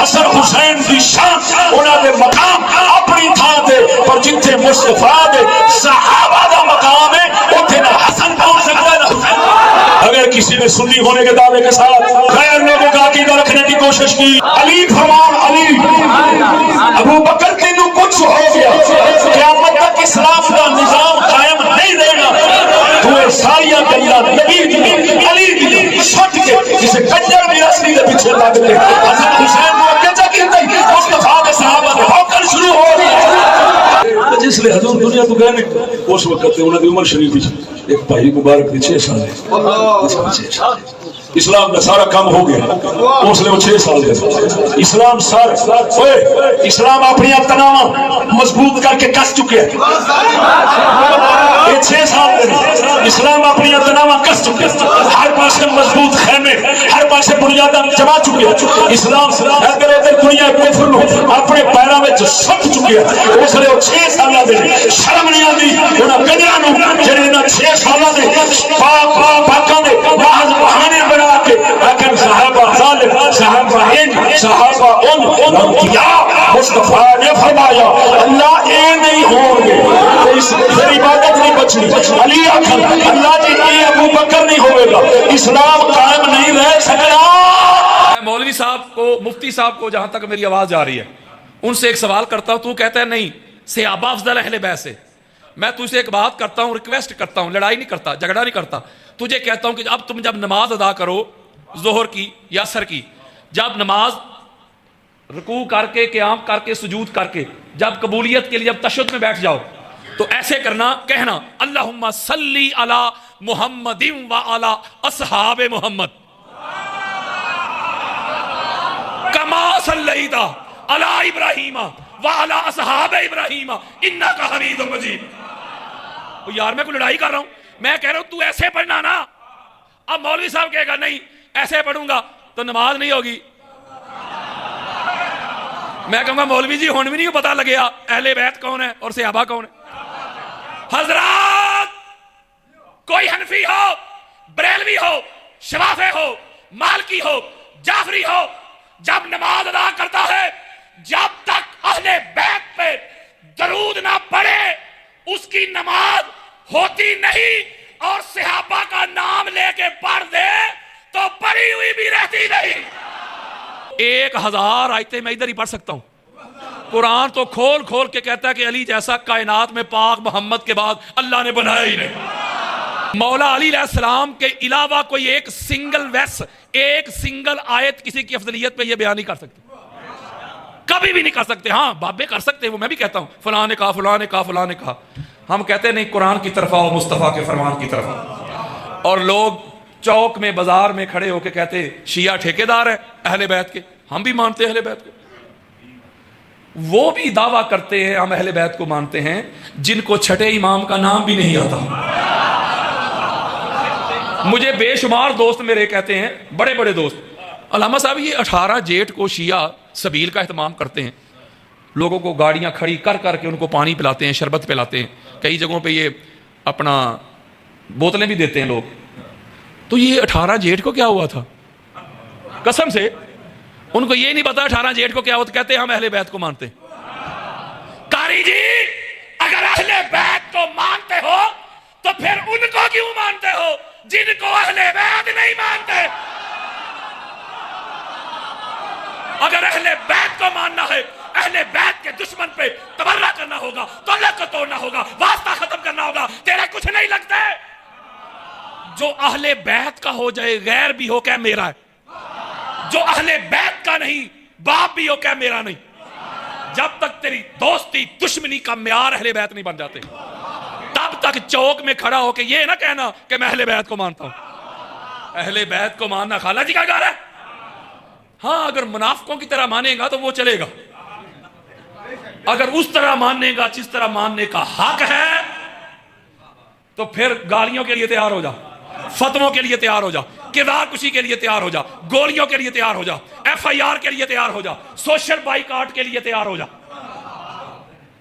حسن حسین دی شان انہاں دے مقام اپنی تھان دے، پر جتھے مصطفیٰ دے صحابہ دا مقام ہے اتھے نہ حسن پہنچ سکتا ہے نہ حسین۔ اگر کسی نے سنی ہونے کے دعوے کے ساتھ غیر لوگوں کا عقیدہ رکھنے کی کوشش کی، علی فرمان علی ابو بکر تینوں کچھ ہو گیا، قیامت تک اسلام کا نظام قائم نہیں رہنا، تو ساریاں گلیاں نبی دی علی دی چھٹ کے جسے کنجر بھی رسلی دے پیچھے لگتے حسن حسین کو اگے جا کے مصطفیٰ کے صحابہ کے ہوکر شروع ہو گیا۔ جس لئے حضور دنیا کو گئے اس وقت انہوں نے عمر شریف ایک بھائی مبارک تھی 6 سال ہے، اسلام کا سارا کام ہو گیا اس لئے وہ 6 سال ہے، اسلام سارا اسلام اپنی تناوہ مضبوط کر کے کس چکے ہیں، یہ 6 سال ہے اسلام اپنی تناوہ کس چکے ہیں، ہر پاسے مضبوط خیمے ہر پاسے بنیادہ جما چکے ہیں، اسلام ادھر ادھر دنیا کفر نو اپنے پیروں میں سٹ چکے ہیں، اس لئے وہ 6 سالہ دے شرم نہیں آتی انہاں گجرہ نو جنہیں انہاں 6 سالہ دے پاکاں دے محض بہانے بنا کے لیکن صحابہ ظالم صحابہ ان صحابہ ان انبیاء مصطفیٰ نے فرمایا اللہ اے نہیں ہوں گے تو اس پھر عبادت نہیں بچنی، علی آخر اللہ جی اے ابو بکر نہیں ہوئے گا اسلام قائم نہیں رہ سکتا۔ مولوی صاحب کو مفتی صاحب کو جہاں تک میری آواز جا رہی ہے ان سے ایک سوال کرتا ہوں، تو کہتا ہے نہیں صحابہ افضل اہل بیت سے، میں تجھ سے ایک بات کرتا ہوں ریکویسٹ کرتا ہوں، لڑائی نہیں کرتا جھگڑا نہیں کرتا، تجھے کہتا ہوں کہ اب تم جب نماز ادا کرو ظہر کی یا عصر کی، جب نماز رکوع کر کے قیام کر کے سجود کر کے جب قبولیت کے لیے جب تشہد میں بیٹھ جاؤ تو ایسے کرنا، کہنا اللہم صلی علی محمد و علی اصحاب محمد کما صلیت علی ابراہیم وعلی اصحاب ابراہیم انک حمید مجید۔ یار میں کوئی لڑائی کر رہا ہوں، میں کہہ رہا ہوں تو ایسے پڑھنا نا، اب مولوی صاحب کہے گا نہیں ایسے پڑھوں گا تو نماز نہیں ہوگی، میں کہوں گا مولوی جی ہون بھی نہیں پتا لگیا اہل بیت کون ہے اور صحابہ کون ہے۔ حضرات کوئی حنفی ہو بریلوی ہو شوافی ہو مالکی ہو جعفری ہو جب نماز ادا کرتا ہے جب تک اہل بیت پہ درود نہ پڑھے اس کی نماز ہوتی نہیں، اور صحابہ کا نام لے کے پڑھ دے تو پڑھی ہوئی بھی رہتی نہیں۔ 1000 آیتیں میں ادھر ہی پڑھ سکتا ہوں، قرآن تو کھول کھول کے کہتا ہے کہ علی جیسا کائنات میں پاک محمد کے بعد اللہ نے بنایا ہی نہیں۔ مولا علی علیہ السلام کے علاوہ کوئی ایک سنگل آیت کسی کی افضلیت پہ یہ بیان نہیں کر سکتے، کبھی بھی نہیں کر سکتے۔ ہاں بابے کر سکتے ہیں، وہ میں بھی کہتا ہوں فلاں نے کہا فلاں نے کہا فلاں نے کہا، ہم کہتے ہیں نہیں قرآن کی طرف آؤ مصطفیٰ کے فرمان کی طرف آؤ۔ اور لوگ چوک میں بازار میں کھڑے ہو کے کہتے ہیں شیعہ ٹھیکیدار ہیں اہل بیت کے، ہم بھی مانتے ہیں اہل بیت کو، وہ بھی دعویٰ کرتے ہیں ہم اہل بیت کو مانتے ہیں جن کو چھٹے امام کا نام بھی نہیں آتا۔ مجھے بے شمار دوست میرے کہتے ہیں، بڑے بڑے دوست، علامہ صاحب یہ 18 جیٹ کو شیعہ سبیل کا اہتمام کرتے ہیں، لوگوں کو گاڑیاں کھڑی کر کر کے ان کو پانی پلاتے ہیں شربت پلاتے ہیں، کئی جگہوں پہ یہ اپنا بوتلیں بھی دیتے ہیں لوگ، تو یہ 18 جیٹ کو کیا ہوا تھا؟ قسم سے ان کو یہ نہیں پتا 18 جیٹ کو کیا ہوا، تو کہتے ہیں ہم اہل بیت کو مانتے ہیں۔ قاری جی اگر اہل بیت کو مانتے ہو تو پھر ان کو کیوں مانتے ہو جن کو اہل بیت نہیں مانتے؟ اگر اہل بیت کو ماننا ہے، اہل بیت کے دشمن پہ تبرہ کرنا ہوگا، تعلق کو توڑنا ہوگا، واسطہ ختم کرنا ہوگا، تیرے کچھ نہیں لگتا ہے۔ جو اہل بیت کا ہو جائے غیر بھی ہو کہ میرا ہے، جو اہل بیت کا نہیں باپ بھی ہو کہ میرا نہیں، جب تک تیری دوستی دشمنی کا معیار اہل بیت نہیں بن جاتے تب تک چوک میں کھڑا ہو کے یہ نہ کہنا کہ میں اہل بیت کو مانتا ہوں۔ اہل بیت کو ماننا خالہ جی کا گھر ہے، ہاں اگر منافقوں کی طرح مانے گا تو وہ چلے گا، اگر اس طرح ماننے گا جس طرح ماننے کا حق ہے تو پھر گالیوں کے لیے تیار ہو جا، فتووں کے لیے تیار ہو جا، کردار کشی کے لیے تیار ہو جا، گولیوں کے لیے تیار ہو جا، FIR کے لیے تیار ہو جا، سوشل بائیکاٹ کے لیے تیار ہو جا۔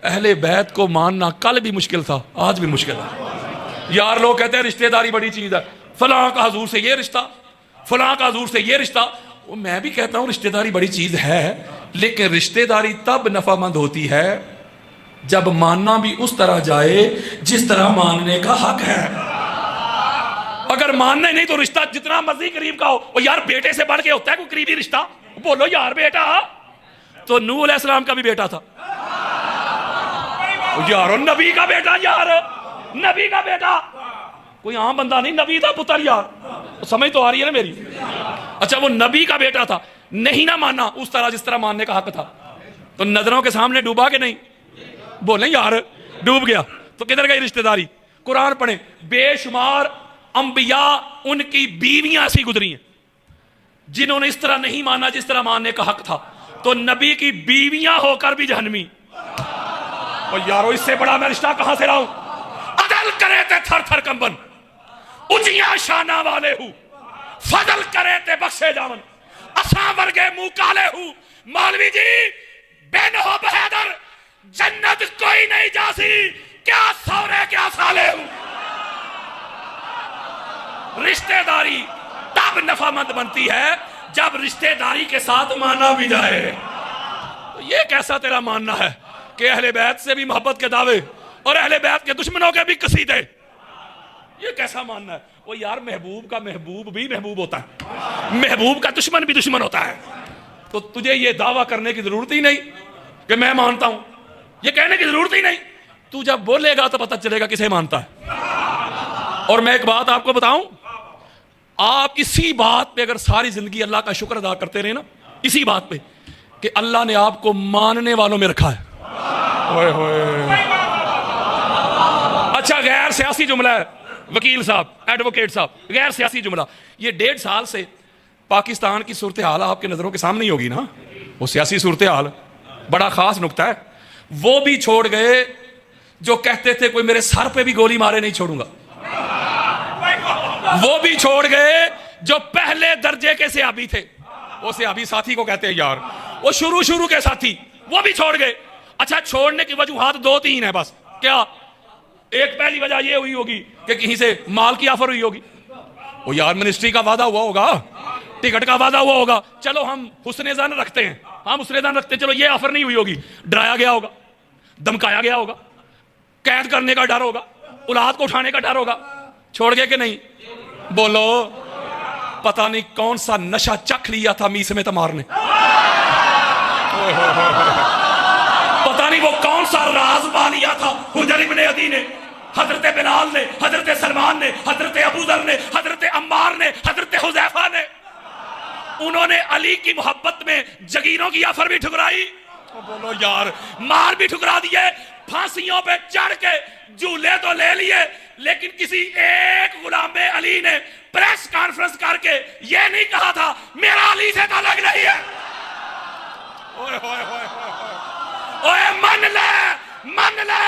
اہل بیت کو ماننا کل بھی مشکل تھا، آج بھی مشکل ہے۔ یار لوگ کہتے ہیں رشتہ داری بڑی چیز ہے، فلاں کا حضور سے یہ رشتہ، فلاں کا حضور سے یہ رشتہ، میں بھی کہتا ہوں رشتہ داری بڑی چیز ہے، لیکن رشتہ داری تب نفع مند ہوتی ہے جب ماننا بھی اس طرح جائے جس طرح ماننے کا حق ہے. اگر ماننا ہی نہیں تو رشتہ جتنا مرضی قریب کا ہو. وہ یار بیٹے سے بڑھ کے ہوتا ہے کوئی قریبی رشتہ؟ بولو یار بیٹا. تو نوح علیہ السلام کا بھی بیٹا تھا یار, نبی کا بیٹا, یار نبی کا بیٹا, کوئی عام بندہ نہیں, نبی تھا پتر یار. سمجھ تو آ رہی ہے نا میری؟ اچھا وہ نبی کا بیٹا تھا, نہیں نہ مانا اس طرح جس طرح ماننے کا حق تھا, تو نظروں کے سامنے ڈوبا کہ نہیں؟ بولیں یار ڈوب گیا. تو کدھر گئی رشتہ داری؟ قرآن پڑھیں, بے شمار انبیاء ان کی بیویاں ایسی گزری ہیں جنہوں نے اس طرح نہیں مانا جس طرح ماننے کا حق تھا, تو نبی کی بیویاں ہو کر بھی جہنمی. اور یارو اس سے بڑا میں رشتہ کہاں سے لاؤں؟ عدل کرے تے تھر تھر کمبن, اچیاں شانہ والے ہوں, فضل کرے تے بخشے جاون, اساں ورگے منہ کالے ہوں. مولوی جی بن ہو بہادر, جنت کوئی نہیں جاسی, کیا سورے کیا سالے ہوں. رشتہ داری تب نفع مند بنتی ہے جب رشتہ داری کے ساتھ مانا بھی جائے. یہ کیسا تیرا ماننا ہے کہ اہل بیت سے بھی محبت کے دعوے اور اہل بیت کے دشمنوں کے بھی قصیدے؟ یہ کیسا ماننا ہے؟ وہ یار محبوب کا محبوب بھی محبوب ہوتا ہے, محبوب کا دشمن بھی دشمن ہوتا ہے. تو تجھے یہ دعویٰ کرنے کی ضرورت ہی نہیں کہ میں مانتا ہوں, یہ کہنے کی ضرورت ہی نہیں. تو جب بولے گا تو پتہ چلے گا کسے مانتا ہے. اور میں ایک بات آپ کو بتاؤں, آپ اسی بات پہ اگر ساری زندگی اللہ کا شکر ادا کرتے رہے نا, اسی بات پہ کہ اللہ نے آپ کو ماننے والوں میں رکھا ہے. اچھا غیر سیاسی جملہ ہے وکیل صاحب, ایڈوکیٹ صاحب, غیر سیاسی جملہ. یہ 1.5 سال سے پاکستان کی صورتحال آپ کے نظروں کے سامنے ہی ہوگی نا, وہ سیاسی صورتحال بڑا خاص نقطہ ہے. وہ بھی چھوڑ گئے جو کہتے تھے کوئی میرے سر پہ بھی گولی مارے نہیں چھوڑوں گا. وہ بھی چھوڑ گئے جو پہلے درجے کے سیابی تھے, وہ سیابی ساتھی کو کہتے ہیں یار, وہ شروع کے ساتھی, وہ بھی چھوڑ گئے. اچھا چھوڑنے کی وجوہات 2-3 ہیں بس. کیا؟ ایک پہلی وجہ یہ ہوئی ہوگی کہ کہیں سے مال کی آفر ہوئی ہوگی, وہ یار منسٹری کا وعدہ ہوا ہوگا, ٹکٹ کا وعدہ ہوا ہوگا, چلو ہم حسن ظن رکھتے ہیں, ہم حسن ظن رکھتے ہیں, چلو یہ آفر نہیں ہوئی ہوگی, ڈرایا گیا ہوگا, دمکایا گیا ہوگا, قید کرنے کا ڈر ہوگا, اولاد کو اٹھانے کا ڈر ہوگا. چھوڑ گئے کہ نہیں؟ بولو. پتہ نہیں کون سا نشہ چکھ لیا تھا میس میں تمار نے, پتہ نہیں وہ کون سا راز پا لیا تھا حجر ابن عدی نے, حضرت بلال نے, حضرت سلمان نے, حضرت ابو ذر نے, حضرت عمار نے, حضرت حذیفہ نے. انہوں نے علی کی محبت میں جگیروں کی آفر بھی ٹھکرائی. بولو یار, مار بھی ٹھکرا دیے, پھانسیوں پہ چڑھ کے جھولے تو لے لیے, لیکن کسی ایک غلام علی نے پریس کانفرنس کر کے یہ نہیں کہا تھا میرا علی سے تعلق نہیں ہے. اوے من لے,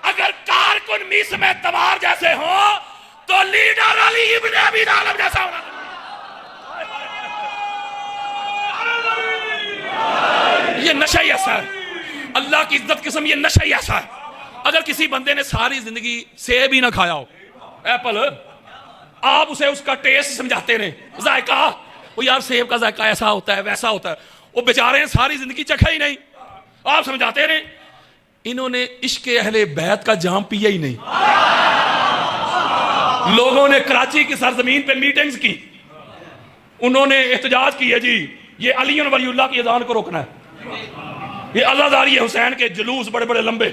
اگر کارکن میس میں تمار جیسے ہوں تو لیڈر علی ابن ابی طالب جیسا ہونا. یہ نشہ ہی ایسا ہے, اللہ کی عزت قسم, یہ نشہ ہی ایسا ہے. اگر کسی بندے نے ساری زندگی سیب ہی نہ کھایا ہو, ایپل, آپ اسے اس کا ٹیسٹ سمجھاتے رہے, ذائقہ, وہ یار سیب کا ذائقہ ایسا ہوتا ہے ویسا ہوتا ہے, وہ بیچارے ساری زندگی چکھا ہی نہیں, آپ سمجھاتے رہے. انہوں نے عشق اہل بیت کا جام پیا ہی نہیں. لوگوں نے کراچی کی سرزمین پہ میٹنگز کی, انہوں نے احتجاج کی ہے جی یہ علی ولی اللہ کی اذان کو روکنا ہے, یہ عزاداری حسین کے جلوس بڑے بڑے لمبے,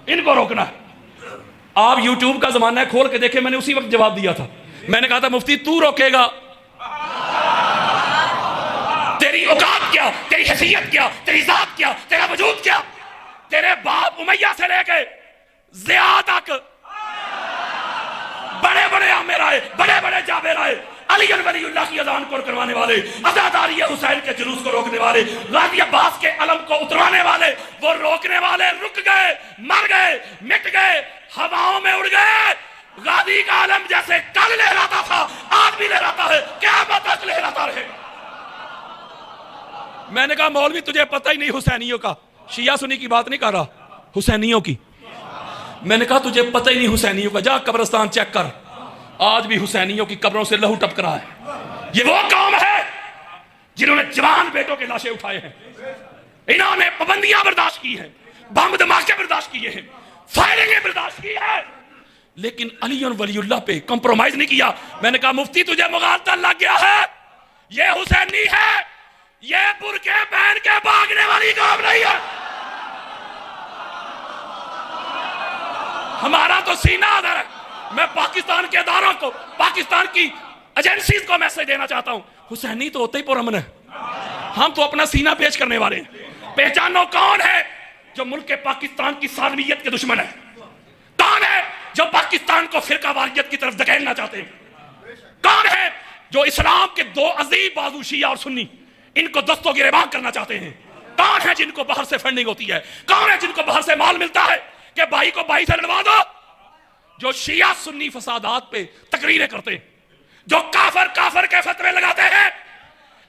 ان کو روکنا ہے. آپ یوٹیوب کا زمانہ ہے, کھول کے دیکھیں, میں نے اسی وقت جواب دیا تھا. میں نے کہا تھا مفتی تو روکے گا, تیری اوقات کیا, تیری حیثیت کیا, تیری ذات کیا, تیرا وجود کیا. تیرے باپ امیہ سے لے کے ضیاء تک بڑے بڑے عامر آئے, بڑے بڑے جابر آئے, علی ولی اللہ کی اذان کو کروانے والے, عزاداری حسین کے جلوس کو روکنے والے, غازی عباس کے علم کو اتروانے والے, وہ روکنے والے رک گئے, مر گئے, مٹ گئے, ہواؤں میں اڑ گئے. غازی کا علم جیسے کل لہراتا تھا آج بھی لہراتا ہے, قیامت تک لہراتا رہے. میں نے کہا مولوی تجھے پتہ ہی نہیں حسینیوں کا, شیعہ سنی کی بات نہیں کر رہا, حسینیوں کی. میں نے کہا تجھے پتہ ہی نہیں حسینیوں کا, جا قبرستان چیک کر, آج بھی حسینیوں کی قبروں سے لہو ٹپک رہا ہے. یہ وہ قوم ہے جنہوں نے جوان بیٹوں کے لاشیں اٹھائے ہیں, انہوں نے پابندیاں برداشت کی ہیں، بم دھماکے برداشت کیے ہیں، فائرنگیں برداشت کی ہیں، لیکن علی ولی اللہ پہ کمپرومائز نہیں کیا۔ میں نے کہا مفتی تجھے مغالطہ لگ گیا ہے، یہ حسینی ہے، یہ برقعے پہن کے بھاگنے والی قوم نہیں ہے۔ ہمارا تو سینہ ادھر ہے۔ میں پاکستان کے اداروں کو، پاکستان کی ایجنسیز کو میسج دینا چاہتا ہوں، حسینی تو ہوتے ہی پرامن ہے، ہم تو اپنا سینہ پیش کرنے والے ہیں۔ پہچانو کون ہے جو ملک پاکستان کی سالمیت کے دشمن ہے، کون ہے جو پاکستان کو فرقہ واریت کی طرف دھکیلنا چاہتے ہیں، کون ہے جو اسلام کے دو عظیم بازو شیعہ اور سنی ان کو دستوں گریباں کرنا چاہتے ہیں، کون ہے جن کو باہر سے فنڈنگ ہوتی ہے، کون ہے جن کو باہر سے مال ملتا ہے کہ بھائی کو بھائی سے لڑوا دو، جو شیعہ سنی فسادات پہ تقریریں کرتے ہیں، جو کافر کافر کے فتوے لگاتے ہیں۔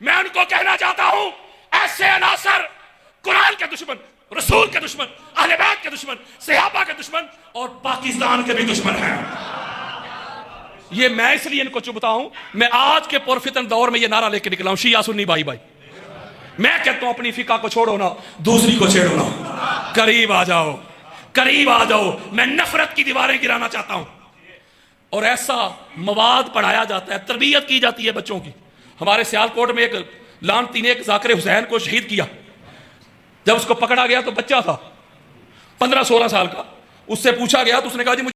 میں ان کو کہنا چاہتا ہوں ایسے عناصر قرآن کے دشمن، رسول کے دشمن، اہل بیت کے دشمن، صحابہ کے دشمن اور پاکستان کے بھی دشمن ہیں۔ یہ میں اس لیے ان کو چبھتا ہوں، میں آج کے پرفتن دور میں یہ نعرہ لے کے نکلا ہوں، شیعہ سنی بھائی بھائی۔ میں کہتا ہوں اپنی فقہ کو چھوڑو نا، دوسری کو چھیڑو نا، قریب آ جاؤ، قریب آ جاؤ۔ میں نفرت کی دیواریں گرانا چاہتا ہوں، اور ایسا مواد پڑھایا جاتا ہے، تربیت کی جاتی ہے بچوں کی۔ ہمارے سیالکوٹ میں ایک لانتی نے ایک ذاکر حسین کو شہید کیا، جب اس کو پکڑا گیا تو بچہ تھا 15-16 سال کا، اس سے پوچھا گیا تو اس نے کہا جی